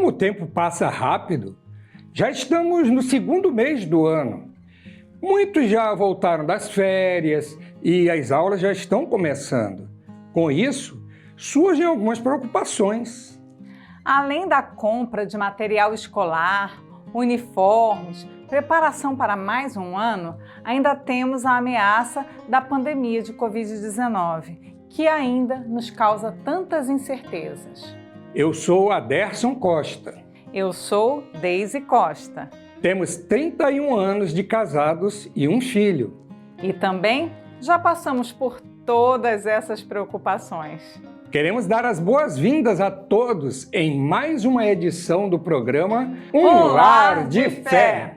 Como o tempo passa rápido, já estamos no segundo mês do ano. Muitos já voltaram das férias e as aulas já estão começando. Com isso, surgem algumas preocupações. Além da compra de material escolar, uniformes, preparação para mais um ano, ainda temos a ameaça da pandemia de Covid-19, que ainda nos causa tantas incertezas. Eu sou Aderson Costa. Eu sou Deise Costa. Temos 31 anos de casados e um filho. E também já passamos por todas essas preocupações. Queremos dar as boas-vindas a todos em mais uma edição do programa Um Lar de Fé.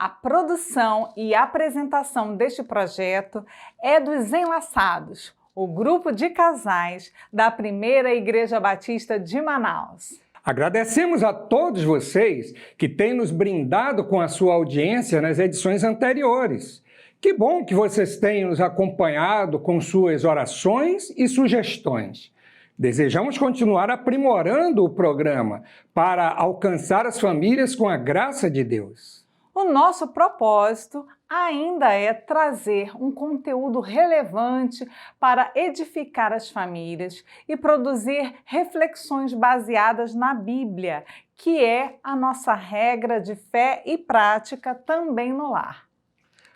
A produção e apresentação deste projeto é dos Enlaçados, o grupo de casais da Primeira Igreja Batista de Manaus. Agradecemos a todos vocês que têm nos brindado com a sua audiência nas edições anteriores. Que bom que vocês tenham nos acompanhado com suas orações e sugestões. Desejamos continuar aprimorando o programa para alcançar as famílias com a graça de Deus. O nosso propósito ainda é trazer um conteúdo relevante para edificar as famílias e produzir reflexões baseadas na Bíblia, que é a nossa regra de fé e prática também no lar.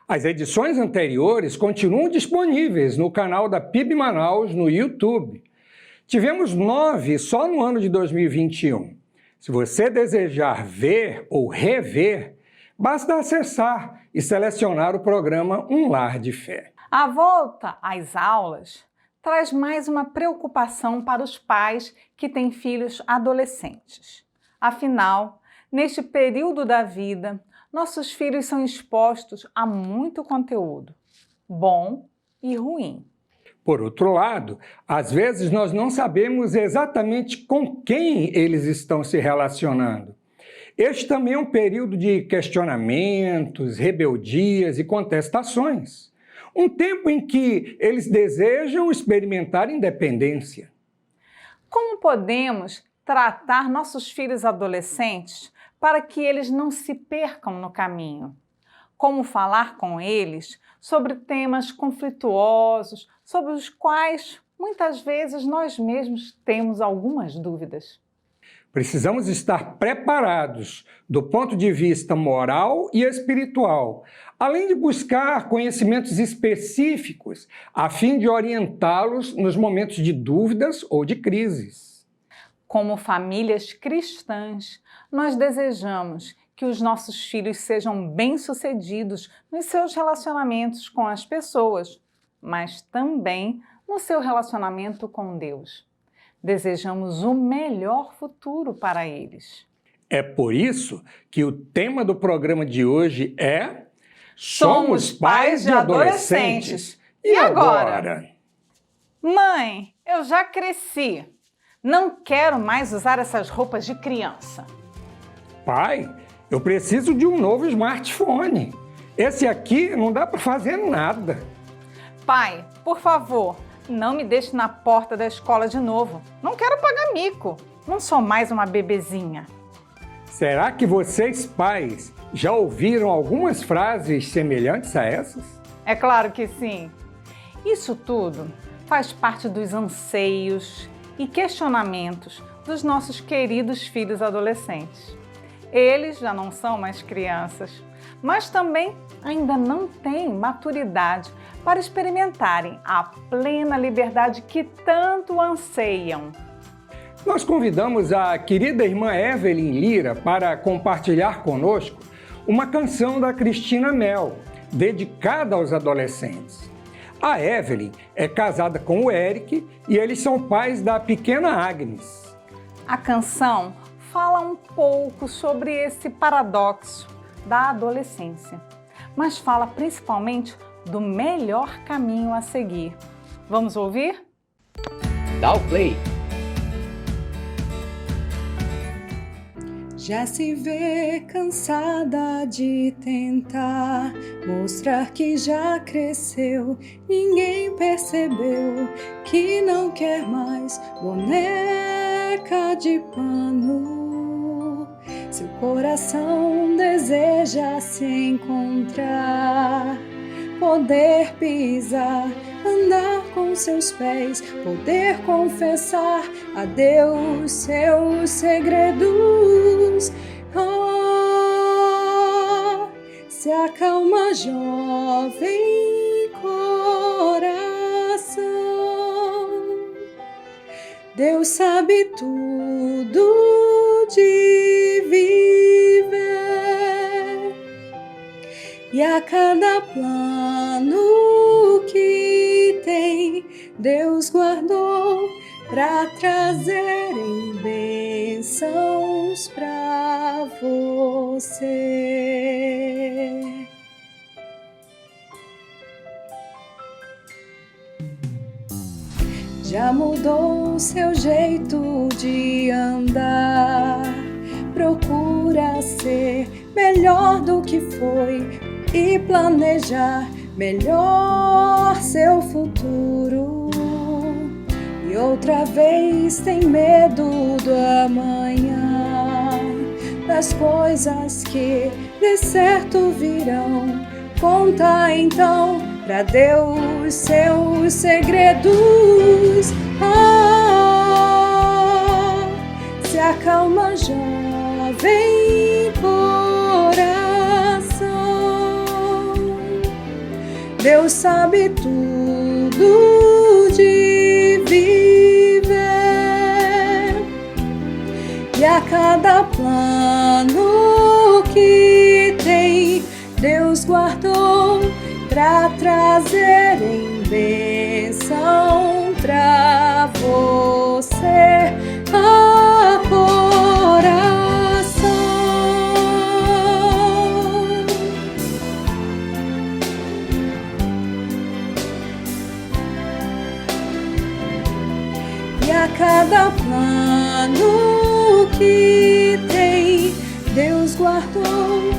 As edições anteriores continuam disponíveis no canal da PIB Manaus no YouTube. Tivemos 9 só no ano de 2021. Se você desejar ver ou rever, basta acessar e selecionar o programa Um Lar de Fé. A volta às aulas traz mais uma preocupação para os pais que têm filhos adolescentes. Afinal, neste período da vida, nossos filhos são expostos a muito conteúdo, bom e ruim. Por outro lado, às vezes nós não sabemos exatamente com quem eles estão se relacionando. Este também é um período de questionamentos, rebeldias e contestações. Um tempo em que eles desejam experimentar independência. Como podemos tratar nossos filhos adolescentes para que eles não se percam no caminho? Como falar com eles sobre temas conflituosos, sobre os quais muitas vezes nós mesmos temos algumas dúvidas? Precisamos estar preparados do ponto de vista moral e espiritual, além de buscar conhecimentos específicos a fim de orientá-los nos momentos de dúvidas ou de crises. Como famílias cristãs, nós desejamos que os nossos filhos sejam bem-sucedidos nos seus relacionamentos com as pessoas, mas também no seu relacionamento com Deus. Desejamos o melhor futuro para eles. É por isso que o tema do programa de hoje é Somos pais de adolescentes. E agora? Mãe, eu já cresci. Não quero mais usar essas roupas de criança. Pai, eu preciso de um novo smartphone. Esse aqui não dá para fazer nada. Pai, por favor, não me deixe na porta da escola de novo. Não quero pagar mico. Não sou mais uma bebezinha. Será que vocês, pais, já ouviram algumas frases semelhantes a essas? É claro que sim. Isso tudo faz parte dos anseios e questionamentos dos nossos queridos filhos adolescentes. Eles já não são mais crianças, mas também ainda não têm maturidade para experimentarem a plena liberdade que tanto anseiam. Nós convidamos a querida irmã Evelyn Lira para compartilhar conosco uma canção da Cristina Mel, dedicada aos adolescentes. A Evelyn é casada com o Eric e eles são pais da pequena Agnes. A canção fala um pouco sobre esse paradoxo da adolescência, mas fala principalmente do melhor caminho a seguir. Vamos ouvir? Dá o play! Já se vê cansada de tentar mostrar que já cresceu. Ninguém percebeu que não quer mais boneca de pano. Seu coração deseja se encontrar, poder pisar, andar com seus pés, poder confessar a Deus seus segredos. Ah, se acalma, jovem coração. Deus sabe tudo de viver, e a cada plano que tem, Deus guardou para trazerem bênçãos para você. Já mudou seu jeito de andar, procura ser melhor do que foi e planejar melhor seu futuro. E outra vez tem medo do amanhã, das coisas que de certo virão. Conta então pra Deus seus segredos. Ah, se acalma, jovem coração. Deus sabe tudo de viver, e a cada plano que tem, Deus guardou para trazerem bênção para você. Ah, coração. E a cada plano que tem, Deus guardou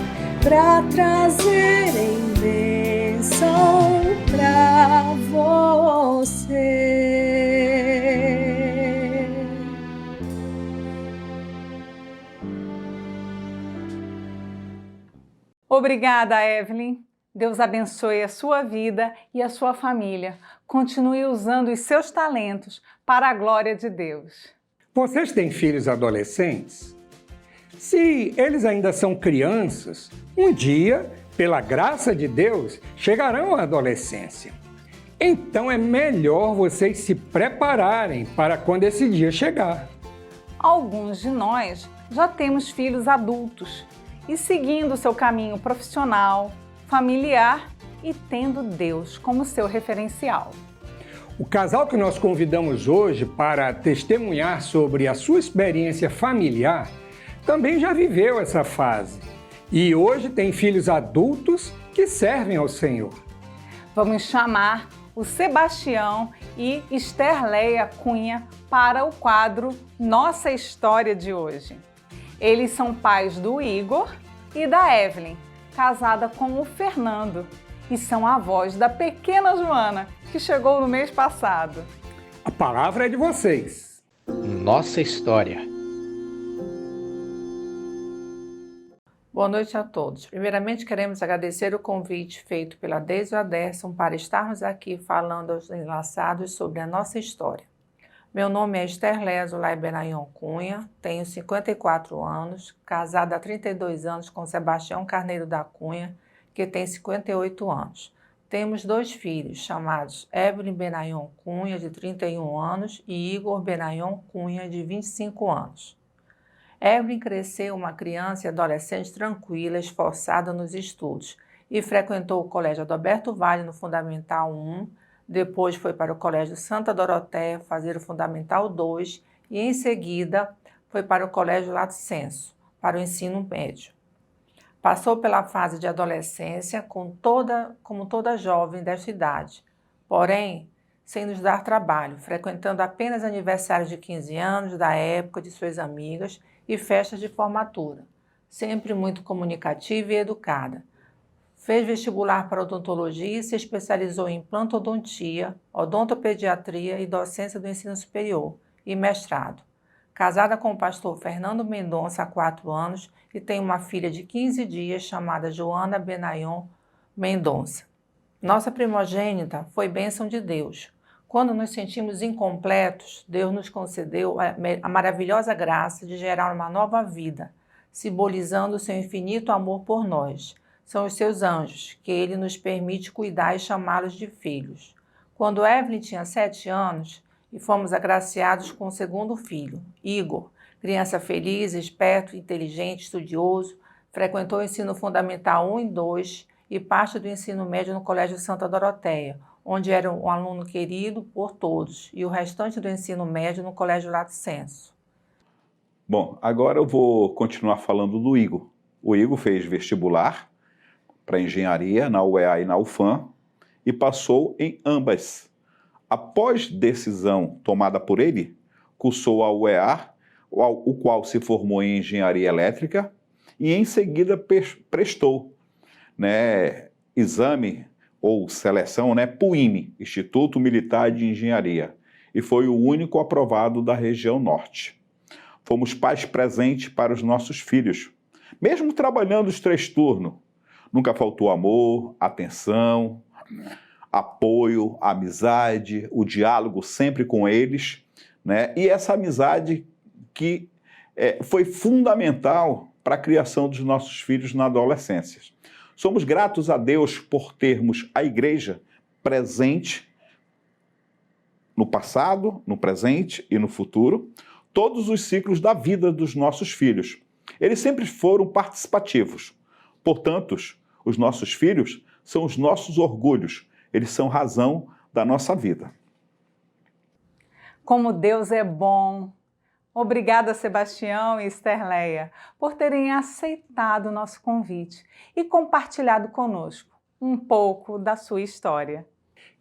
para trazerem bênção para você. Obrigada, Evelyn. Deus abençoe a sua vida e a sua família. Continue usando os seus talentos para a glória de Deus. Vocês têm filhos adolescentes? Se eles ainda são crianças, um dia, pela graça de Deus, chegarão à adolescência. Então é melhor vocês se prepararem para quando esse dia chegar. Alguns de nós já temos filhos adultos e seguindo seu caminho profissional, familiar e tendo Deus como seu referencial. O casal que nós convidamos hoje para testemunhar sobre a sua experiência familiar também já viveu essa fase e hoje tem filhos adultos que servem ao Senhor. Vamos chamar o Sebastião e Esterleia Cunha para o quadro Nossa História de hoje. Eles são pais do Igor e da Evelyn, casada com o Fernando, e são avós da pequena Joana, que chegou no mês passado. A palavra é de vocês. Nossa História. Boa noite a todos. Primeiramente, queremos agradecer o convite feito pela Deise e Aderson para estarmos aqui falando aos enlaçados sobre a nossa história. Meu nome é Esterleia Zulay Benayon Cunha, tenho 54 anos, casada há 32 anos com Sebastião Carneiro da Cunha, que tem 58 anos. Temos 2 filhos, chamados Evelyn Benayon Cunha, de 31 anos, e Igor Benayon Cunha, de 25 anos. Evelyn cresceu uma criança e adolescente tranquila, esforçada nos estudos e frequentou o Colégio Adalberto Vale no Fundamental 1, depois foi para o Colégio Santa Doroteia fazer o Fundamental 2 e, em seguida, foi para o Colégio Lato Senso, para o ensino médio. Passou pela fase de adolescência como toda jovem desta idade, porém, sem nos dar trabalho, frequentando apenas aniversários de 15 anos, da época de suas amigas e festas de formatura. Sempre muito comunicativa e educada. Fez vestibular para odontologia e se especializou em implantodontia, odontopediatria e docência do ensino superior e mestrado. Casada com o pastor Fernando Mendonça há 4 anos e tem uma filha de 15 dias chamada Joana Benayon Mendonça. Nossa primogênita foi bênção de Deus. Quando nos sentimos incompletos, Deus nos concedeu a maravilhosa graça de gerar uma nova vida, simbolizando o seu infinito amor por nós. São os seus anjos, que ele nos permite cuidar e chamá-los de filhos. Quando Evelyn tinha 7 anos, e fomos agraciados com o segundo filho, Igor, criança feliz, esperto, inteligente, estudioso, frequentou o ensino fundamental 1 e 2 e parte do ensino médio no Colégio Santa Doroteia, onde era um aluno querido por todos, e o restante do ensino médio no Colégio Lato Senso. Bom, agora eu vou continuar falando do Igor. O Igor fez vestibular para engenharia na UEA e na UFAM e passou em ambas. Após decisão tomada por ele, cursou a UEA, o qual se formou em engenharia elétrica e em seguida prestou exame ou seleção, PUIME, Instituto Militar de Engenharia, e foi o único aprovado da região norte. Fomos pais presentes para os nossos filhos, mesmo trabalhando os 3 turnos. Nunca faltou amor, atenção, apoio, amizade, o diálogo sempre com eles, E essa amizade que foi fundamental para a criação dos nossos filhos na adolescência. Somos gratos a Deus por termos a igreja presente no passado, no presente e no futuro, todos os ciclos da vida dos nossos filhos. Eles sempre foram participativos. Portanto, os nossos filhos são os nossos orgulhos. Eles são razão da nossa vida. Como Deus é bom! Obrigada, Sebastião e Esterleia, por terem aceitado o nosso convite e compartilhado conosco um pouco da sua história.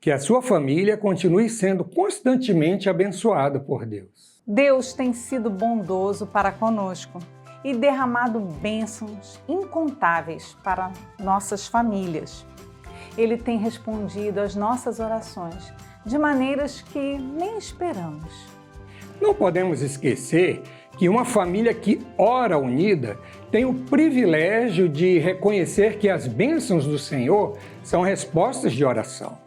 Que a sua família continue sendo constantemente abençoada por Deus. Deus tem sido bondoso para conosco e derramado bênçãos incontáveis para nossas famílias. Ele tem respondido às nossas orações de maneiras que nem esperamos. Não podemos esquecer que uma família que ora unida tem o privilégio de reconhecer que as bênçãos do Senhor são respostas de oração.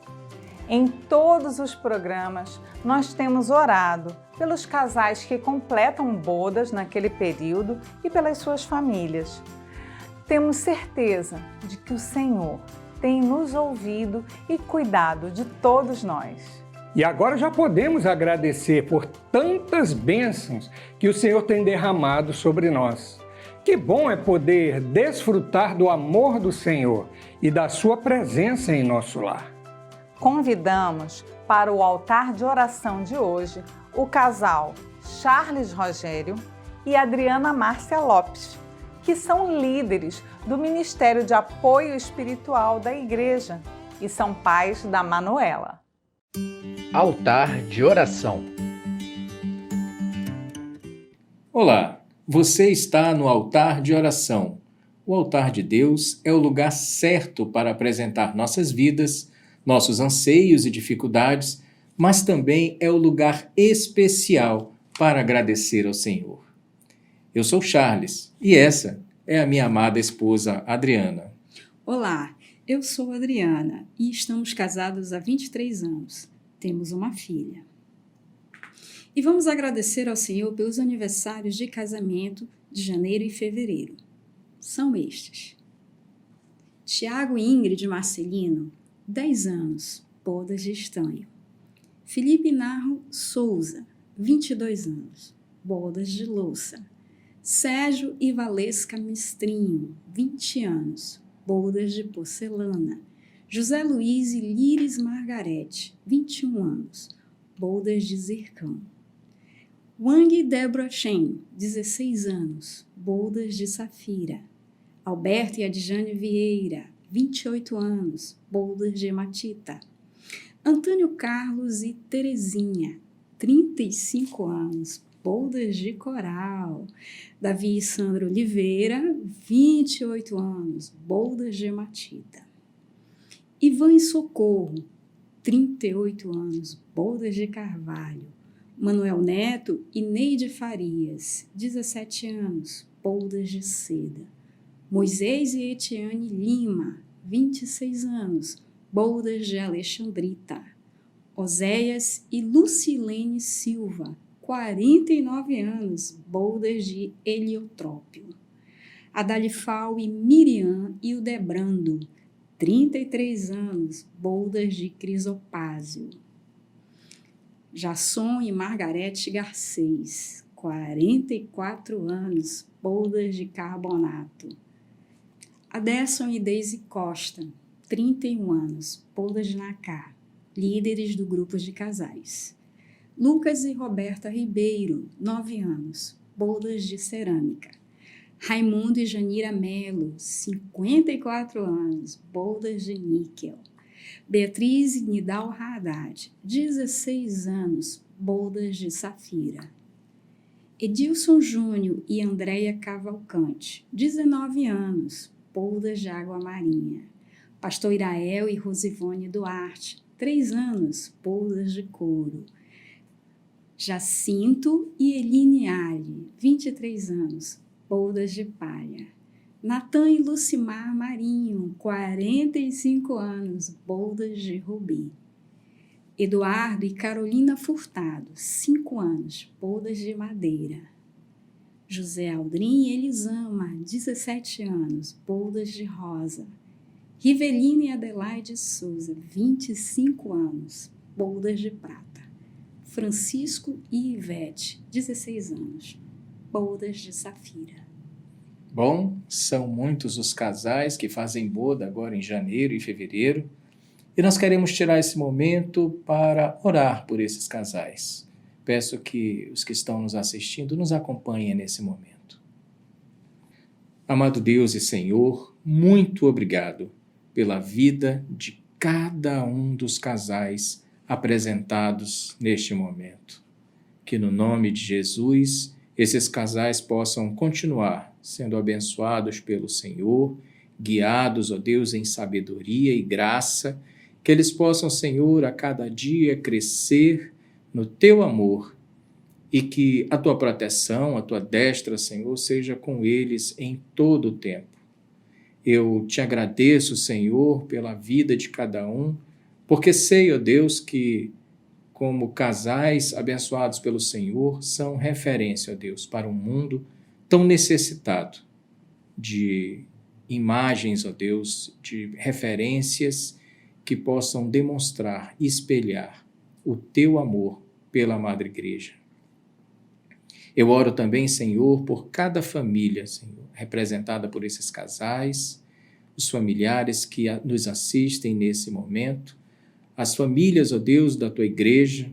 Em todos os programas, nós temos orado pelos casais que completam bodas naquele período e pelas suas famílias. Temos certeza de que o Senhor tem nos ouvido e cuidado de todos nós. E agora já podemos agradecer por tantas bênçãos que o Senhor tem derramado sobre nós. Que bom é poder desfrutar do amor do Senhor e da sua presença em nosso lar. Convidamos para o altar de oração de hoje o casal Charles Rogério e Adriana Márcia Lopes, que são líderes do Ministério de Apoio Espiritual da Igreja e são pais da Manuela. Altar de oração. Olá, você está no altar de oração. O altar de Deus é o lugar certo para apresentar nossas vidas, nossos anseios e dificuldades, mas também é o lugar especial para agradecer ao Senhor. Eu sou Charles e essa é a minha amada esposa Adriana. Olá, eu sou Adriana e estamos casados há 23 anos. Temos uma filha. E vamos agradecer ao Senhor pelos aniversários de casamento de janeiro e fevereiro. São estes: Tiago e Ingrid Marcelino, 10 anos, bodas de estanho. Felipe Narro Souza, 22 anos, bodas de louça. Sérgio e Valesca Mestrinho, 20 anos, bodas de porcelana. José Luiz e Líris Margarete, 21 anos, bodas de zircão. Wang e Débora Chen, 16 anos, bodas de safira. Alberto e Adjane Vieira, 28 anos, Boulder de Matita. Antônio Carlos e Terezinha, 35 anos, Boulder de Coral. Davi e Sandra Oliveira, 28 anos, Boulder de Matita. Ivan e Socorro, 38 anos, Boulder de Carvalho. Manuel Neto e Neide Farias, 17 anos, Boulder de Seda. Moisés e Etiane Lima, 26 anos, Boulder de Alexandrita. Oséias e Lucilene Silva, 49 anos, Boulder de Heliotrópio. Adalifal e Miriam e o Debrando, 33 anos, Boulder de Crisopásio. Jasson e Margarete Garcês, 44 anos, Boulder de Carbonato. Aderson e Deise Costa, 31 anos, Boulder de Nacá, líderes do grupo de casais. Lucas e Roberta Ribeiro, 9 anos, Boulder de Cerâmica. Raimundo e Janira Melo, 54 anos, Boulder de Níquel. Beatriz e Nidal Haddad, 16 anos, Boulder de Safira. Edilson Júnior e Andréia Cavalcante, 19 anos, Boulder de Água Marinha. Pastor Irael e Rosivone Duarte, 3 anos, Boulder de Couro. Jacinto e Eline Ali, 23 anos, Boulder de Palha. Natan e Lucimar Marinho, 45 anos, Boulder de Rubi. Eduardo e Carolina Furtado, 5 anos, Boulder de Madeira. José Aldrin e Elisama, 17 anos, Boulder de Rosa. Rivelina e Adelaide Souza, 25 anos, Boulder de Prata. Francisco e Ivete, 16 anos, Boulder de Safira. Bom, são muitos os casais que fazem boda agora em janeiro e fevereiro, e nós queremos tirar esse momento para orar por esses casais. Peço que os que estão nos assistindo nos acompanhem nesse momento. Amado Deus e Senhor, muito obrigado pela vida de cada um dos casais apresentados neste momento. Que no nome de Jesus, esses casais possam continuar sendo abençoados pelo Senhor, guiados, ó Deus, em sabedoria e graça, que eles possam, Senhor, a cada dia crescer no Teu amor e que a Tua proteção, a Tua destra, Senhor, seja com eles em todo o tempo. Eu Te agradeço, Senhor, pela vida de cada um, porque sei, ó Deus, que como casais abençoados pelo Senhor, são referência, ó Deus, para um mundo tão necessitado de imagens, ó Deus, de referências que possam demonstrar e espelhar o Teu amor pela Madre Igreja. Eu oro também, Senhor, por cada família, Senhor, representada por esses casais, os familiares que nos assistem nesse momento, as famílias, ó Deus, da Tua Igreja,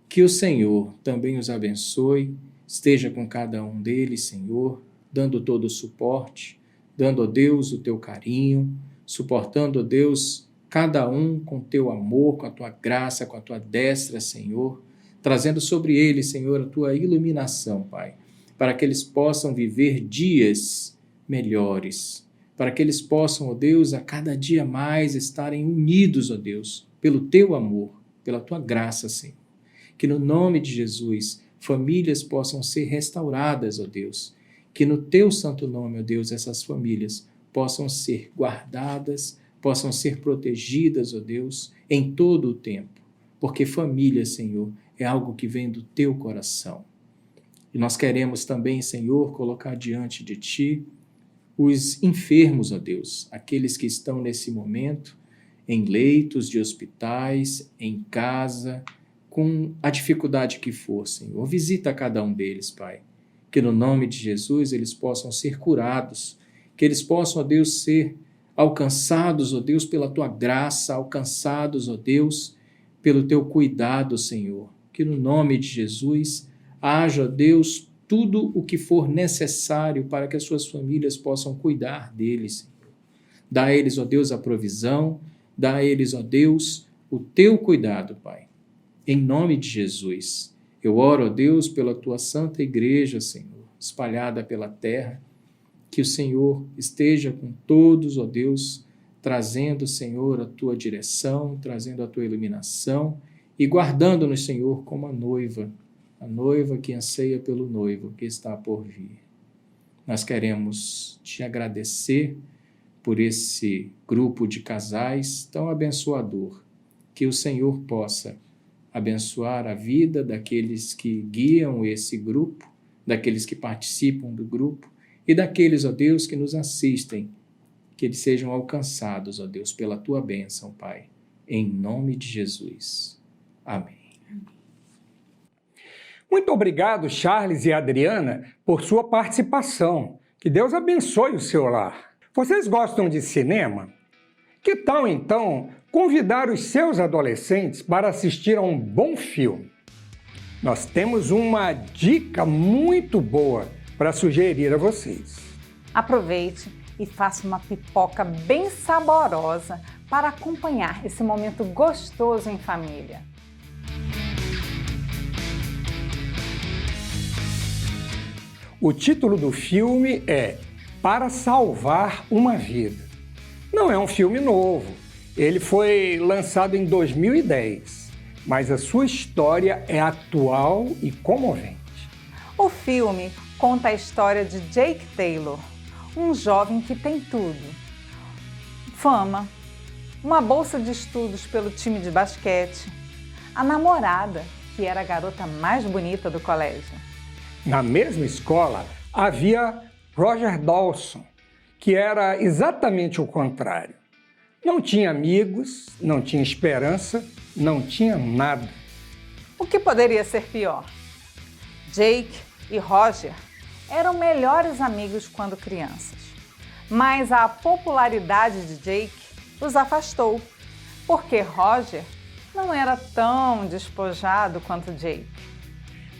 que o Senhor também os abençoe, esteja com cada um deles, Senhor, dando todo o suporte, dando, ó Deus, o Teu carinho, suportando, ó Deus, cada um com Teu amor, com a Tua graça, com a Tua destra, Senhor, trazendo sobre eles, Senhor, a Tua iluminação, Pai, para que eles possam viver dias melhores, para que eles possam, ó Deus, a cada dia mais estarem unidos, ó Deus, pelo Teu amor, pela Tua graça, Senhor. Que no nome de Jesus, famílias possam ser restauradas, ó Deus. Que no Teu santo nome, ó Deus, essas famílias possam ser guardadas, possam ser protegidas, ó Deus, em todo o tempo. Porque família, Senhor, é algo que vem do Teu coração. E nós queremos também, Senhor, colocar diante de Ti os enfermos, ó Deus, aqueles que estão nesse momento em leitos de hospitais, em casa, com a dificuldade que for, Senhor. Visita cada um deles, Pai. Que no nome de Jesus eles possam ser curados, que eles possam, ó Deus, ser alcançados, ó Deus, pela Tua graça, alcançados, ó Deus, pelo Teu cuidado, Senhor. Que no nome de Jesus haja, ó Deus, tudo o que for necessário para que as suas famílias possam cuidar deles, Senhor. Dá a eles, ó Deus, a provisão, dá a eles, ó Deus, o teu cuidado, Pai. Em nome de Jesus, eu oro, ó Deus, pela tua santa igreja, Senhor, espalhada pela terra, que o Senhor esteja com todos, ó Deus, trazendo, Senhor, a tua direção, trazendo a tua iluminação e guardando-nos, Senhor, como a noiva que anseia pelo noivo que está por vir. Nós queremos te agradecer por esse grupo de casais tão abençoador, que o Senhor possa abençoar a vida daqueles que guiam esse grupo, daqueles que participam do grupo e daqueles, ó Deus, que nos assistem, que eles sejam alcançados, ó Deus, pela tua bênção, Pai, em nome de Jesus. Amém. Muito obrigado, Charles e Adriana, por sua participação. Que Deus abençoe o seu lar. Vocês gostam de cinema? Que tal, então, convidar os seus adolescentes para assistir a um bom filme? Nós temos uma dica muito boa para sugerir a vocês. Aproveite e faça uma pipoca bem saborosa para acompanhar esse momento gostoso em família. O título do filme é Para Salvar uma Vida. Não é um filme novo, ele foi lançado em 2010, mas a sua história é atual e comovente. O filme conta a história de Jake Taylor, um jovem que tem tudo: fama, uma bolsa de estudos pelo time de basquete, a namorada, que era a garota mais bonita do colégio. Na mesma escola havia Roger Dawson, que era exatamente o contrário. Não tinha amigos, não tinha esperança, não tinha nada. O que poderia ser pior? Jake e Roger eram melhores amigos quando crianças, mas a popularidade de Jake os afastou, porque Roger não era tão despojado quanto Jake.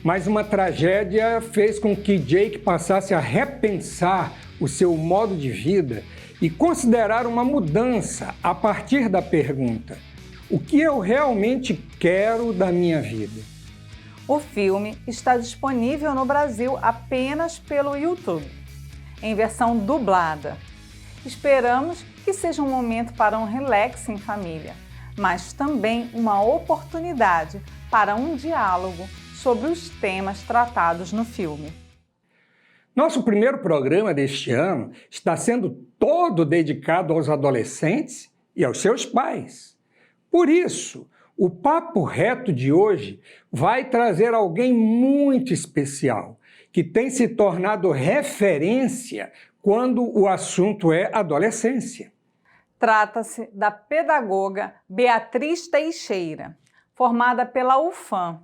Mas uma tragédia fez com que Jake passasse a repensar o seu modo de vida e considerar uma mudança a partir da pergunta: o que eu realmente quero da minha vida? O filme está disponível no Brasil apenas pelo YouTube, em versão dublada. Esperamos que seja um momento para um relax em família, mas também uma oportunidade para um diálogo sobre os temas tratados no filme. Nosso primeiro programa deste ano está sendo todo dedicado aos adolescentes e aos seus pais. Por isso, o Papo Reto de hoje vai trazer alguém muito especial, que tem se tornado referência quando o assunto é adolescência. Trata-se da pedagoga Beatriz Teixeira, formada pela UFAM,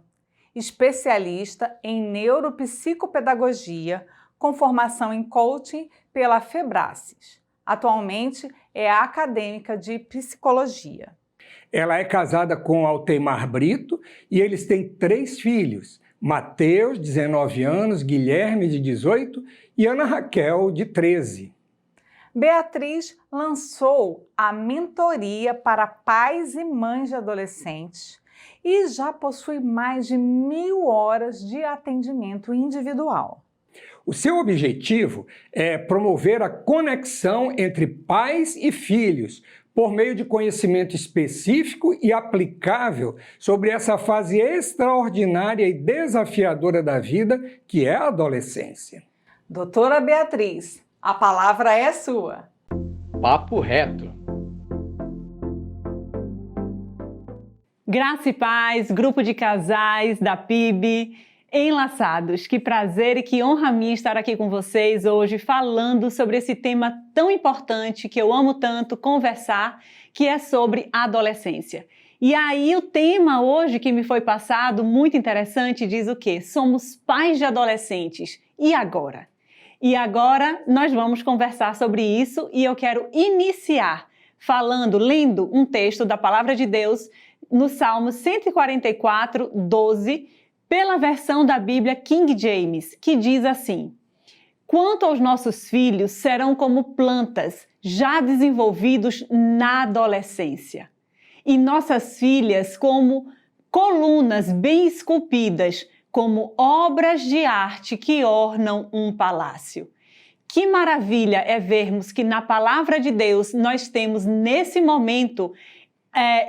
especialista em neuropsicopedagogia, com formação em coaching pela Febracis. Atualmente é acadêmica de psicologia. Ela é casada com Altemar Brito e eles têm 3 filhos: Mateus, 19 anos, Guilherme, de 18 e Ana Raquel, de 13. Beatriz lançou a mentoria para pais e mães de adolescentes e já possui mais de 1.000 horas de atendimento individual. O seu objetivo é promover a conexão entre pais e filhos por meio de conhecimento específico e aplicável sobre essa fase extraordinária e desafiadora da vida que é a adolescência. Doutora Beatriz, a palavra é sua. Papo Reto. Graça e paz, grupo de casais da PIB, enlaçados. Que prazer e que honra minha estar aqui com vocês hoje falando sobre esse tema tão importante que eu amo tanto conversar, que é sobre a adolescência. E aí o tema hoje que me foi passado, muito interessante, diz o quê? Somos pais de adolescentes. E agora? E agora nós vamos conversar sobre isso e eu quero iniciar lendo um texto da Palavra de Deus no Salmo 144, 12, pela versão da Bíblia King James, que diz assim: quanto aos nossos filhos, serão como plantas já desenvolvidos na adolescência, e nossas filhas como colunas bem esculpidas, como obras de arte que ornam um palácio. Que maravilha é vermos que na palavra de Deus nós temos nesse momento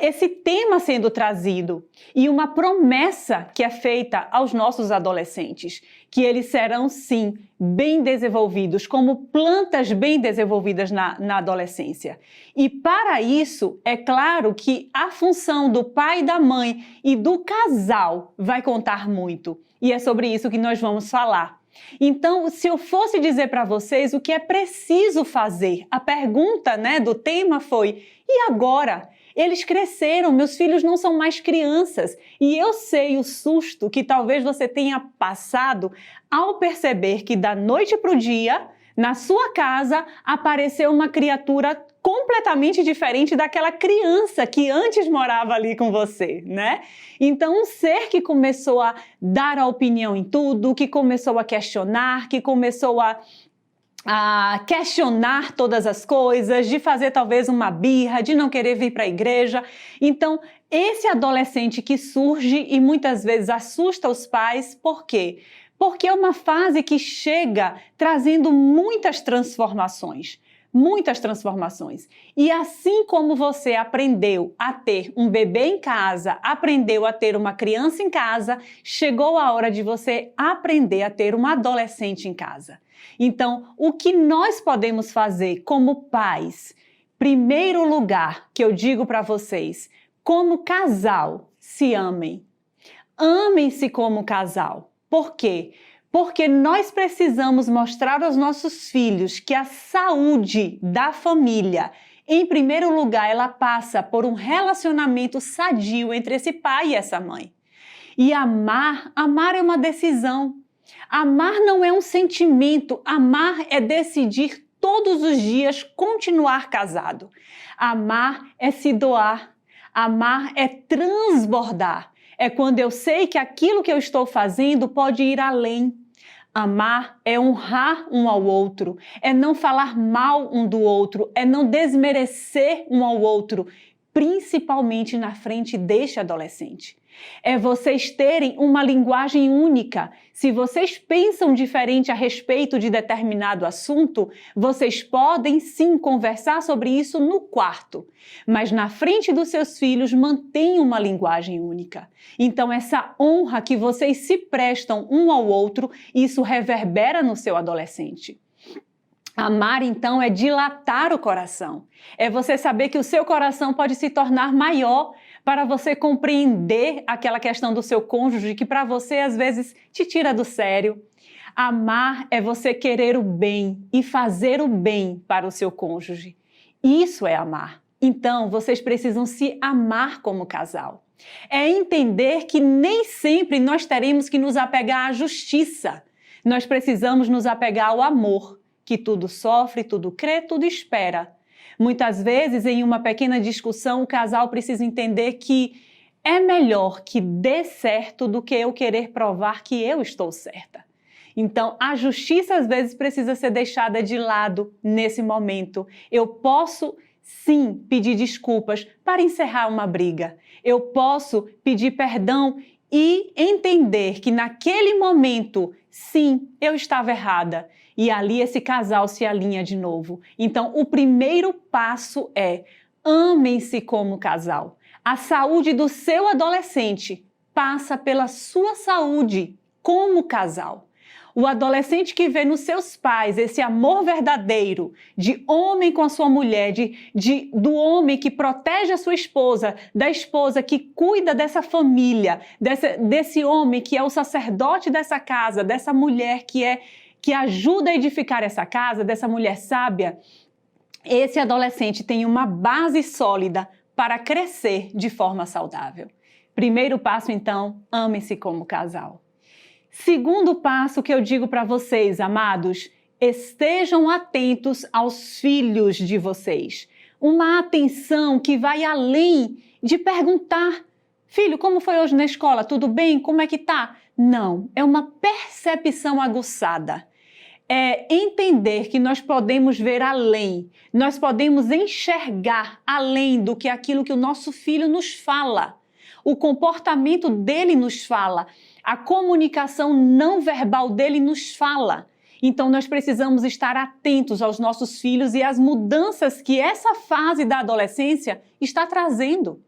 esse tema sendo trazido e uma promessa que é feita aos nossos adolescentes, que eles serão sim bem desenvolvidos, como plantas bem desenvolvidas na adolescência. E para isso, é claro que a função do pai e da mãe e do casal vai contar muito. E é sobre isso que nós vamos falar. Então, se eu fosse dizer para vocês o que é preciso fazer, a pergunta, do tema foi: e agora? Eles cresceram, meus filhos não são mais crianças. E eu sei o susto que talvez você tenha passado ao perceber que da noite para o dia, na sua casa, apareceu uma criatura completamente diferente daquela criança que antes morava ali com você, né? Então, um ser que começou a dar a opinião em tudo, que começou a questionar, que começou a questionar todas as coisas, de fazer talvez uma birra, de não querer vir para a igreja. Então, esse adolescente que surge e muitas vezes assusta os pais, por quê? Porque é uma fase que chega trazendo muitas transformações. Muitas transformações. E assim como você aprendeu a ter um bebê em casa, aprendeu a ter uma criança em casa, chegou a hora de você aprender a ter uma adolescente em casa. Então, o que nós podemos fazer como pais? Primeiro lugar que eu digo para vocês, como casal, se amem. Amem-se como casal. Por quê? Porque nós precisamos mostrar aos nossos filhos que a saúde da família, em primeiro lugar, ela passa por um relacionamento sadio entre esse pai e essa mãe. E amar é uma decisão. Amar não é um sentimento, amar é decidir todos os dias continuar casado. Amar é se doar, amar é transbordar. É quando eu sei que aquilo que eu estou fazendo pode ir além. Amar é honrar um ao outro, é não falar mal um do outro, é não desmerecer um ao outro, principalmente na frente deste adolescente. É vocês terem uma linguagem única. Se vocês pensam diferente a respeito de determinado assunto, vocês podem sim conversar sobre isso no quarto. Mas na frente dos seus filhos, mantenham uma linguagem única. Então, essa honra que vocês se prestam um ao outro, isso reverbera no seu adolescente. Amar, então, é dilatar o coração. É você saber que o seu coração pode se tornar maior para você compreender aquela questão do seu cônjuge que para você às vezes te tira do sério. Amar é você querer o bem e fazer o bem para o seu cônjuge. Isso é amar. Então, vocês precisam se amar como casal. É entender que nem sempre nós teremos que nos apegar à justiça. Nós precisamos nos apegar ao amor, que tudo sofre, tudo crê, tudo espera. Muitas vezes, em uma pequena discussão, o casal precisa entender que é melhor que dê certo do que eu querer provar que eu estou certa. Então, a justiça às vezes precisa ser deixada de lado nesse momento. Eu posso, sim, pedir desculpas para encerrar uma briga. Eu posso pedir perdão e entender que naquele momento, sim, eu estava errada. E ali esse casal se alinha de novo. Então, o primeiro passo é: amem-se como casal. A saúde do seu adolescente passa pela sua saúde como casal. O adolescente que vê nos seus pais esse amor verdadeiro de homem com a sua mulher, do homem que protege a sua esposa, da esposa que cuida dessa família, desse homem que é o sacerdote dessa casa, dessa mulher que ajuda a edificar essa casa, dessa mulher sábia, esse adolescente tem uma base sólida para crescer de forma saudável. Primeiro passo, então, amem-se como casal. Segundo passo que eu digo para vocês, amados, estejam atentos aos filhos de vocês. Uma atenção que vai além de perguntar: Filho, como foi hoje na escola? Tudo bem? Como é que tá? Não, é uma percepção aguçada. É entender que nós podemos ver além, nós podemos enxergar além do que aquilo que o nosso filho nos fala. O comportamento dele nos fala, a comunicação não verbal dele nos fala. Então nós precisamos estar atentos aos nossos filhos e às mudanças que essa fase da adolescência está trazendo.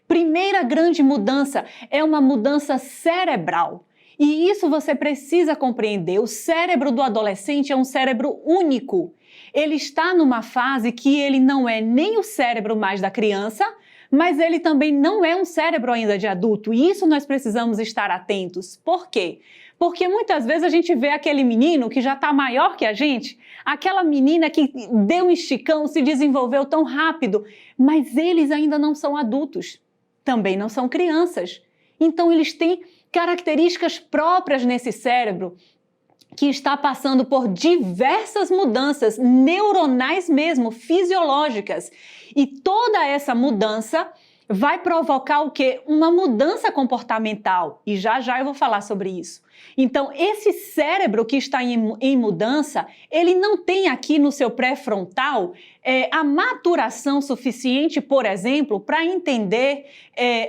Primeira grande mudança é uma mudança cerebral. E isso você precisa compreender. O cérebro do adolescente é um cérebro único. Ele está numa fase que ele não é nem o cérebro mais da criança, mas ele também não é um cérebro ainda de adulto. E isso nós precisamos estar atentos. Por quê? Porque muitas vezes a gente vê aquele menino que já está maior que a gente, aquela menina que deu um esticão, se desenvolveu tão rápido, mas eles ainda não são adultos, também não são crianças. Então eles têm características próprias nesse cérebro que está passando por diversas mudanças neuronais mesmo, fisiológicas. E toda essa mudança vai provocar o quê? Uma mudança comportamental. E já eu vou falar sobre isso. Então, esse cérebro que está em mudança, ele não tem aqui no seu pré-frontal a maturação suficiente, por exemplo, para entender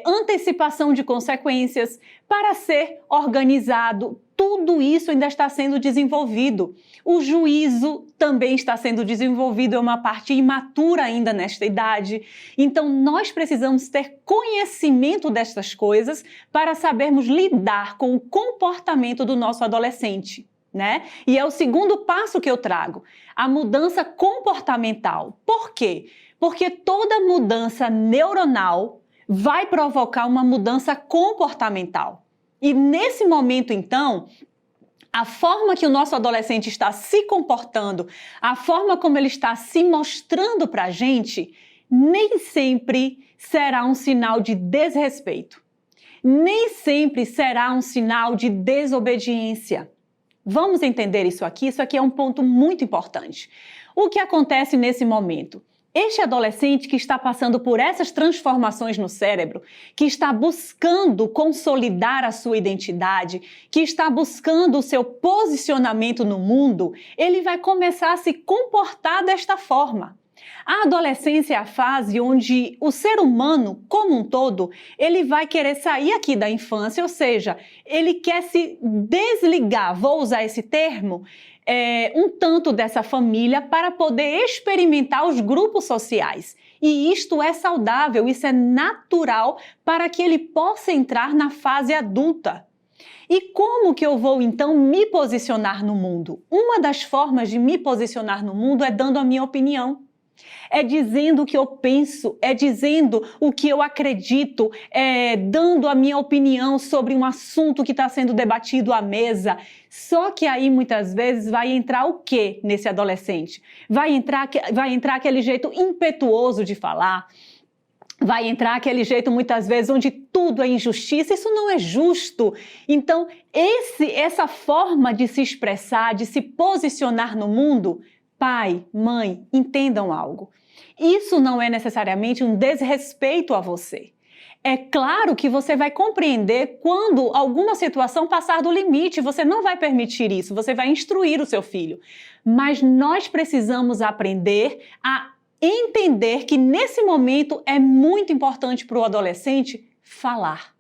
antecipação de consequências, para ser organizado. Tudo isso ainda está sendo desenvolvido. O juízo também está sendo desenvolvido, é uma parte imatura ainda nesta idade. Então, nós precisamos ter conhecimento destas coisas para sabermos lidar com o comportamento do nosso adolescente, né? E é o segundo passo que eu trago, a mudança comportamental. Por quê? Porque toda mudança neuronal vai provocar uma mudança comportamental. E nesse momento, então, a forma que o nosso adolescente está se comportando, a forma como ele está se mostrando para a gente, nem sempre será um sinal de desrespeito. Nem sempre será um sinal de desobediência. Vamos entender isso aqui é um ponto muito importante. O que acontece nesse momento? Este adolescente que está passando por essas transformações no cérebro, que está buscando consolidar a sua identidade, que está buscando o seu posicionamento no mundo, ele vai começar a se comportar desta forma. A adolescência é a fase onde o ser humano, como um todo, ele vai querer sair aqui da infância, ou seja, ele quer se desligar, vou usar esse termo, um tanto dessa família para poder experimentar os grupos sociais. E isto é saudável, isso é natural para que ele possa entrar na fase adulta. E como que eu vou, então, me posicionar no mundo? Uma das formas de me posicionar no mundo é dando a minha opinião. É dizendo o que eu penso, é dizendo o que eu acredito, dando a minha opinião sobre um assunto que está sendo debatido à mesa. Só que aí, muitas vezes, vai entrar o quê nesse adolescente? Vai entrar aquele jeito impetuoso de falar, vai entrar aquele jeito, muitas vezes, onde tudo é injustiça. Isso não é justo. Então, essa forma de se expressar, de se posicionar no mundo, pai, mãe, entendam algo. Isso não é necessariamente um desrespeito a você. É claro que você vai compreender quando alguma situação passar do limite, você não vai permitir isso, você vai instruir o seu filho. Mas nós precisamos aprender a entender que nesse momento é muito importante para o adolescente falar.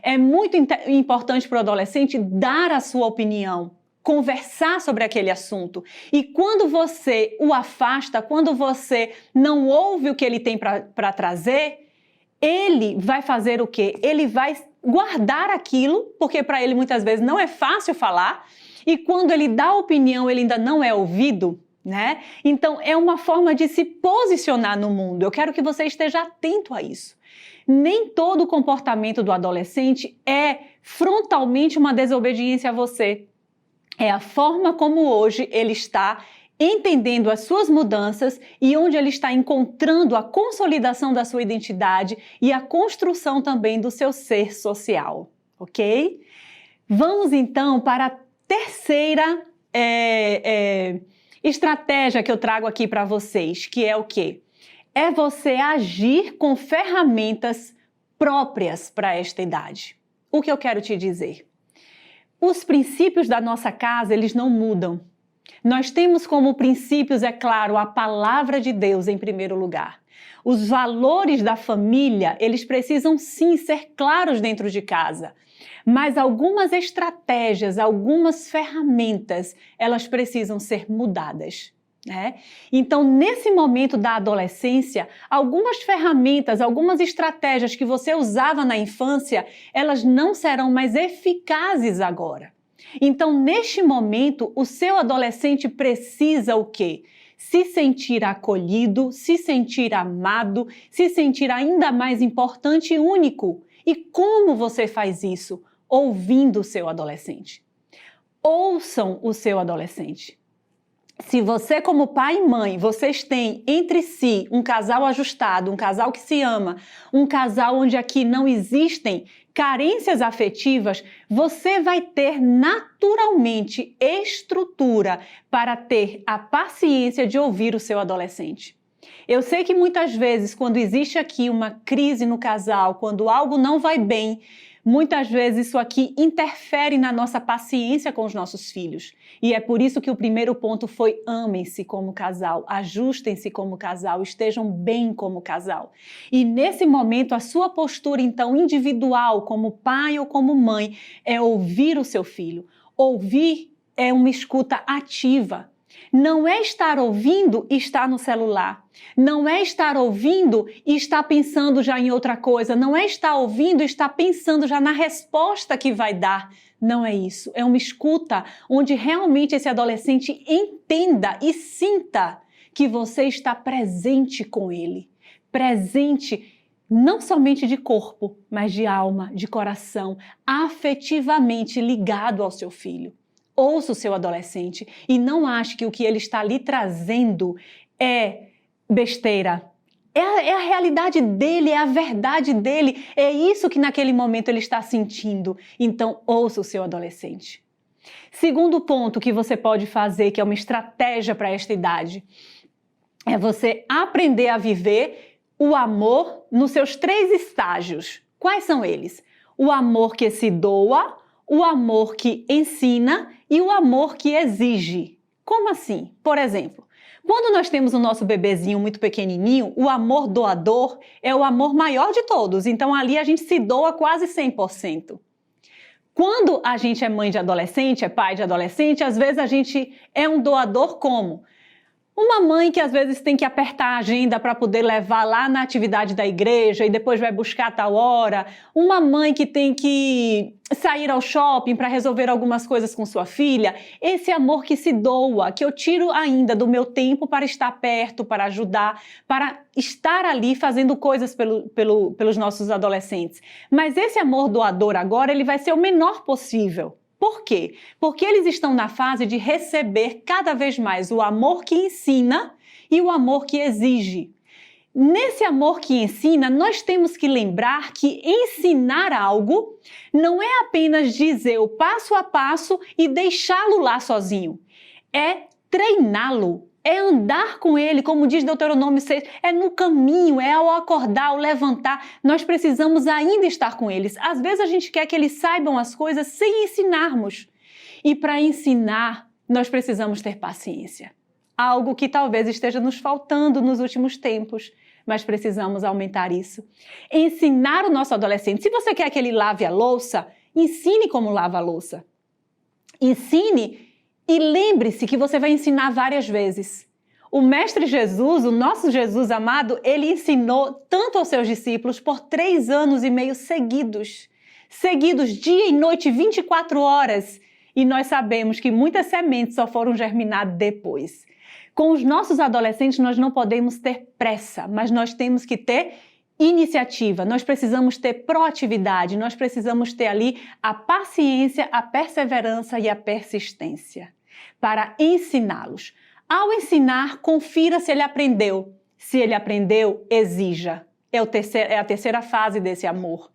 É muito importante para o adolescente dar a sua opinião, conversar sobre aquele assunto. E quando você o afasta, quando você não ouve o que ele tem para trazer, ele vai fazer o quê? Ele vai guardar aquilo, porque para ele muitas vezes não é fácil falar, e quando ele dá opinião, ele ainda não é ouvido, né? Então, é uma forma de se posicionar no mundo. Eu quero que você esteja atento a isso. Nem todo o comportamento do adolescente é frontalmente uma desobediência a você. É a forma como hoje ele está entendendo as suas mudanças e onde ele está encontrando a consolidação da sua identidade e a construção também do seu ser social, ok? Vamos então para a terceira estratégia que eu trago aqui para vocês, que é o quê? É você agir com ferramentas próprias para esta idade. O que eu quero te dizer? Os princípios da nossa casa, eles não mudam. Nós temos como princípios, é claro, a palavra de Deus em primeiro lugar. Os valores da família, eles precisam sim ser claros dentro de casa. Mas algumas estratégias, algumas ferramentas, elas precisam ser mudadas. Então, nesse momento da adolescência, algumas ferramentas, algumas estratégias que você usava na infância, elas não serão mais eficazes agora. Então, neste momento, o seu adolescente precisa o quê? Se sentir acolhido, se sentir amado, se sentir ainda mais importante e único. E como você faz isso? Ouvindo o seu adolescente. Ouçam o seu adolescente. Se você, como pai e mãe, vocês têm entre si um casal ajustado, um casal que se ama, um casal onde aqui não existem carências afetivas, você vai ter naturalmente estrutura para ter a paciência de ouvir o seu adolescente. Eu sei que muitas vezes, quando existe aqui uma crise no casal, quando algo não vai bem, muitas vezes isso aqui interfere na nossa paciência com os nossos filhos. E é por isso que o primeiro ponto foi: amem-se como casal, ajustem-se como casal, estejam bem como casal. E nesse momento, a sua postura, então, individual, como pai ou como mãe, é ouvir o seu filho. Ouvir é uma escuta ativa. Não é estar ouvindo e estar no celular. Não é estar ouvindo e estar pensando já em outra coisa. Não é estar ouvindo e estar pensando já na resposta que vai dar. Não é isso. É uma escuta onde realmente esse adolescente entenda e sinta que você está presente com ele. Presente não somente de corpo, mas de alma, de coração, afetivamente ligado ao seu filho. Ouça o seu adolescente e não ache que o que ele está lhe trazendo é besteira. É a realidade dele, é a verdade dele, é isso que naquele momento ele está sentindo. Então, ouça o seu adolescente. Segundo ponto que você pode fazer, que é uma estratégia para esta idade, é você aprender a viver o amor nos seus 3 estágios. Quais são eles? O amor que se doa, o amor que ensina e o amor que exige. Como assim? Por exemplo, quando nós temos o nosso bebezinho muito pequenininho, o amor doador é o amor maior de todos. Então ali a gente se doa quase 100%. Quando a gente é mãe de adolescente, é pai de adolescente, às vezes a gente é um doador como? Uma mãe que às vezes tem que apertar a agenda para poder levar lá na atividade da igreja e depois vai buscar a tal hora. Uma mãe que tem que sair ao shopping para resolver algumas coisas com sua filha. Esse amor que se doa, que eu tiro ainda do meu tempo para estar perto, para ajudar, para estar ali fazendo coisas pelos nossos adolescentes. Mas esse amor doador agora, ele vai ser o menor possível. Por quê? Porque eles estão na fase de receber cada vez mais o amor que ensina e o amor que exige. Nesse amor que ensina, nós temos que lembrar que ensinar algo não é apenas dizer o passo a passo e deixá-lo lá sozinho. É treiná-lo. É andar com ele, como diz Deuteronômio 6, é no caminho, é ao acordar, ao levantar. Nós precisamos ainda estar com eles. Às vezes a gente quer que eles saibam as coisas sem ensinarmos. E para ensinar, nós precisamos ter paciência. Algo que talvez esteja nos faltando nos últimos tempos, mas precisamos aumentar isso. Ensinar o nosso adolescente. Se você quer que ele lave a louça, ensine como lava a louça. Ensine. E lembre-se que você vai ensinar várias vezes. O Mestre Jesus, o nosso Jesus amado, ele ensinou tanto aos seus discípulos por 3 anos e meio seguidos. Seguidos, dia e noite, 24 horas. E nós sabemos que muitas sementes só foram germinar depois. Com os nossos adolescentes, nós não podemos ter pressa, mas nós temos que ter iniciativa, nós precisamos ter proatividade, nós precisamos ter ali a paciência, a perseverança e a persistência para ensiná-los. Ao ensinar, confira se ele aprendeu. Se ele aprendeu, exija. É a terceira fase desse amor.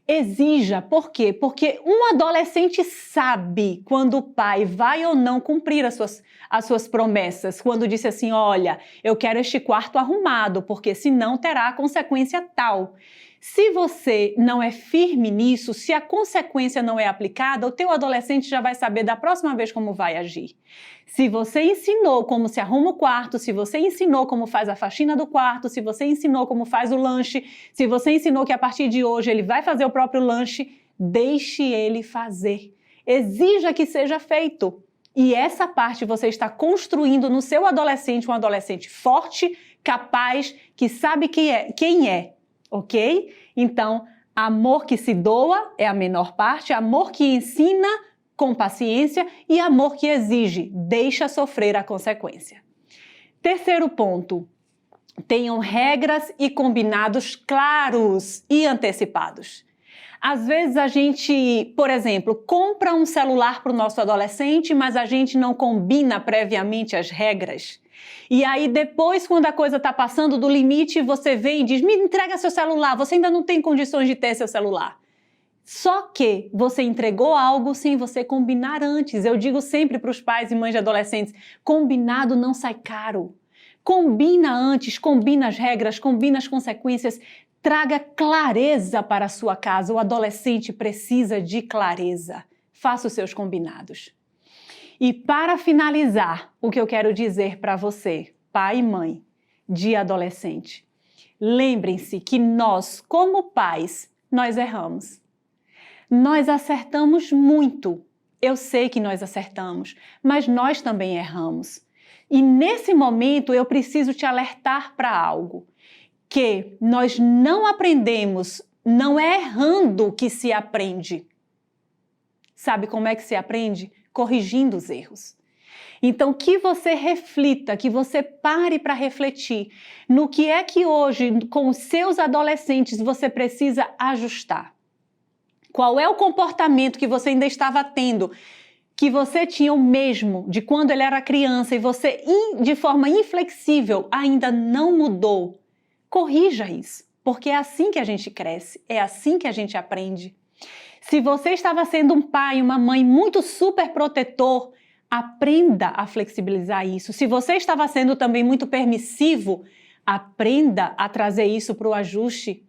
Exija. Por quê? Porque um adolescente sabe quando o pai vai ou não cumprir as suas promessas. Quando disse assim, olha, eu quero este quarto arrumado, porque senão terá a consequência tal. Se você não é firme nisso, se a consequência não é aplicada, o teu adolescente já vai saber da próxima vez como vai agir. Se você ensinou como se arruma o quarto, se você ensinou como faz a faxina do quarto, se você ensinou como faz o lanche, se você ensinou que a partir de hoje ele vai fazer o próprio lanche, deixe ele fazer. Exija que seja feito. E essa parte você está construindo no seu adolescente, um adolescente forte, capaz, que sabe quem é. Ok? Então, amor que se doa é a menor parte, amor que ensina com paciência e amor que exige, deixa sofrer a consequência. Terceiro ponto, tenham regras e combinados claros e antecipados. Às vezes a gente, por exemplo, compra um celular para o nosso adolescente, mas a gente não combina previamente as regras. E aí depois, quando a coisa está passando do limite, você vem e diz, me entrega seu celular, você ainda não tem condições de ter seu celular. Só que você entregou algo sem você combinar antes. Eu digo sempre para os pais e mães de adolescentes, combinado não sai caro. Combina antes, combina as regras, combina as consequências, traga clareza para a sua casa. O adolescente precisa de clareza. Faça os seus combinados. E para finalizar, o que eu quero dizer para você, pai e mãe de adolescente, lembrem-se que nós, como pais, nós erramos. Nós acertamos muito. Eu sei que nós acertamos, mas nós também erramos. E nesse momento eu preciso te alertar para algo, que nós não aprendemos, não é errando que se aprende. Sabe como é que se aprende? Corrigindo os erros. Então, que você reflita, que você pare para refletir no que é que hoje, com os seus adolescentes, você precisa ajustar. Qual é o comportamento que você ainda estava tendo, que você tinha o mesmo de quando ele era criança e você, de forma inflexível, ainda não mudou? Corrija isso, porque é assim que a gente cresce, é assim que a gente aprende. Se você estava sendo um pai, uma mãe muito super protetor, aprenda a flexibilizar isso. Se você estava sendo também muito permissivo, aprenda a trazer isso para o ajuste.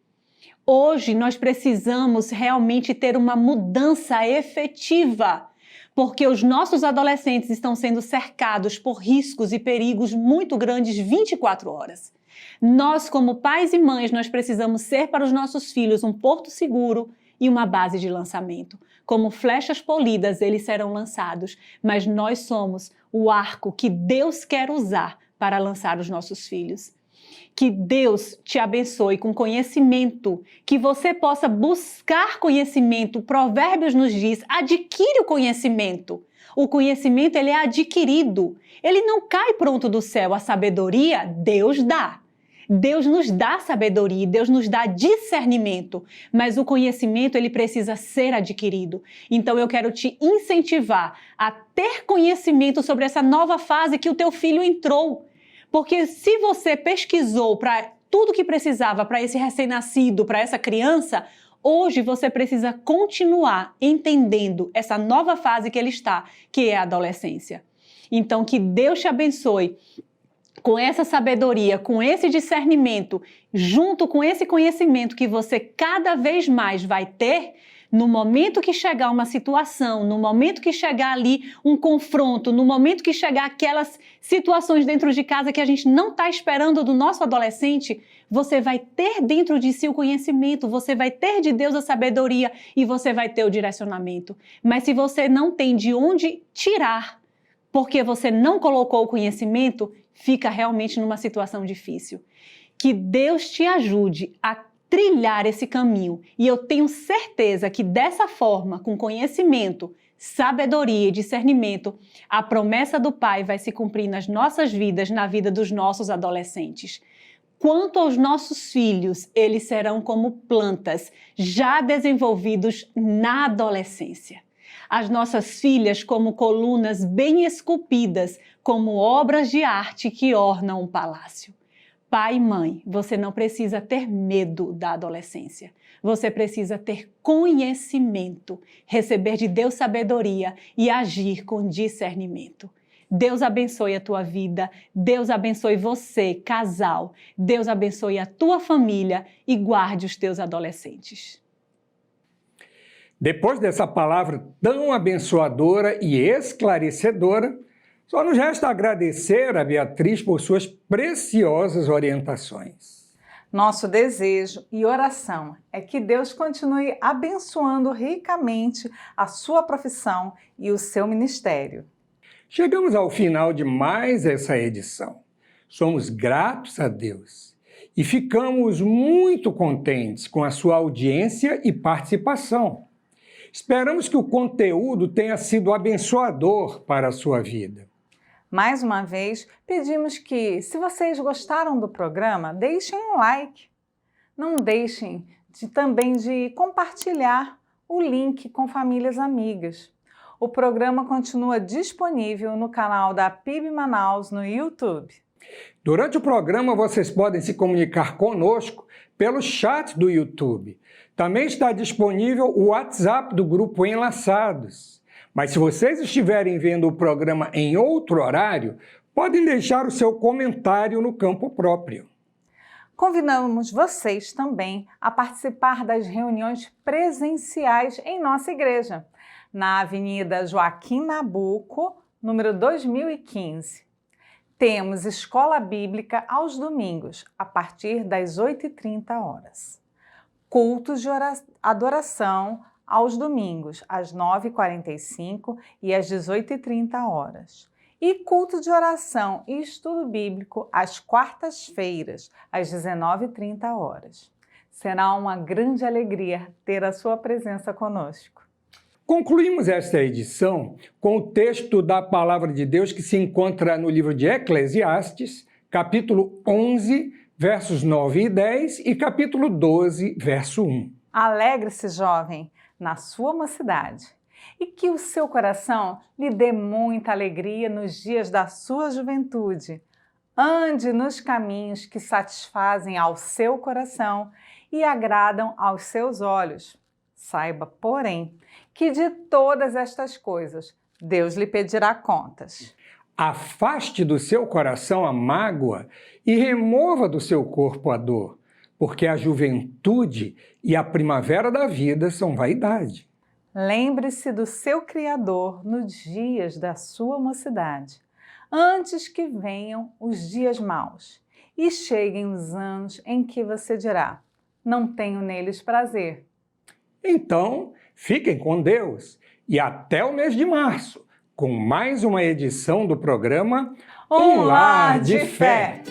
Hoje nós precisamos realmente ter uma mudança efetiva, porque os nossos adolescentes estão sendo cercados por riscos e perigos muito grandes 24 horas. Nós, como pais e mães, nós precisamos ser para os nossos filhos um porto seguro e uma base de lançamento. Como flechas polidas, eles serão lançados, mas nós somos o arco que Deus quer usar para lançar os nossos filhos. Que Deus te abençoe com conhecimento, que você possa buscar conhecimento. Provérbios nos diz, adquire o conhecimento. O conhecimento, ele é adquirido. Ele não cai pronto do céu. A sabedoria, Deus dá. Deus nos dá sabedoria, Deus nos dá discernimento, mas o conhecimento ele precisa ser adquirido. Então eu quero te incentivar a ter conhecimento sobre essa nova fase que o teu filho entrou. Porque se você pesquisou para tudo que precisava para esse recém-nascido, para essa criança, hoje você precisa continuar entendendo essa nova fase que ele está, que é a adolescência. Então que Deus te abençoe com essa sabedoria, com esse discernimento, junto com esse conhecimento que você cada vez mais vai ter, no momento que chegar uma situação, no momento que chegar ali um confronto, no momento que chegar aquelas situações dentro de casa que a gente não está esperando do nosso adolescente, você vai ter dentro de si o conhecimento, você vai ter de Deus a sabedoria e você vai ter o direcionamento. Mas se você não tem de onde tirar, porque você não colocou o conhecimento, fica realmente numa situação difícil. Que Deus te ajude a trilhar esse caminho. E eu tenho certeza que dessa forma, com conhecimento, sabedoria e discernimento, a promessa do Pai vai se cumprir nas nossas vidas, na vida dos nossos adolescentes. Quanto aos nossos filhos, eles serão como plantas já desenvolvidos na adolescência. As nossas filhas como colunas bem esculpidas, como obras de arte que ornam um palácio. Pai e mãe, você não precisa ter medo da adolescência. Você precisa ter conhecimento, receber de Deus sabedoria e agir com discernimento. Deus abençoe a tua vida, Deus abençoe você, casal, Deus abençoe a tua família e guarde os teus adolescentes. Depois dessa palavra tão abençoadora e esclarecedora, só nos resta agradecer a Beatriz por suas preciosas orientações. Nosso desejo e oração é que Deus continue abençoando ricamente a sua profissão e o seu ministério. Chegamos ao final de mais essa edição. Somos gratos a Deus e ficamos muito contentes com a sua audiência e participação. Esperamos que o conteúdo tenha sido abençoador para a sua vida. Mais uma vez, pedimos que, se vocês gostaram do programa, deixem um like. Não deixem também de compartilhar o link com famílias amigas. O programa continua disponível no canal da PIB Manaus no YouTube. Durante o programa, vocês podem se comunicar conosco pelo chat do YouTube. Também está disponível o WhatsApp do Grupo Enlaçados. Mas se vocês estiverem vendo o programa em outro horário, podem deixar o seu comentário no campo próprio. Convidamos vocês também a participar das reuniões presenciais em nossa igreja, na Avenida Joaquim Nabuco, número 2015. Temos escola bíblica aos domingos, a partir das 8h30. Cultos de adoração aos domingos, às 9h45 e às 18h30. E culto de oração e estudo bíblico às quartas-feiras, às 19h30. Será uma grande alegria ter a sua presença conosco. Concluímos esta edição com o texto da Palavra de Deus que se encontra no livro de Eclesiastes, capítulo 11, versos 9 e 10 e capítulo 12, verso 1. Alegre-se, jovem, na sua mocidade, e que o seu coração lhe dê muita alegria nos dias da sua juventude. Ande nos caminhos que satisfazem ao seu coração e agradam aos seus olhos. Saiba, porém, que de todas estas coisas Deus lhe pedirá contas. Afaste do seu coração a mágoa e remova do seu corpo a dor, porque a juventude e a primavera da vida são vaidade. Lembre-se do seu Criador nos dias da sua mocidade, antes que venham os dias maus e cheguem os anos em que você dirá: não tenho neles prazer. Então, fiquem com Deus e até o mês de março, com mais uma edição do programa Um Lar de Fé.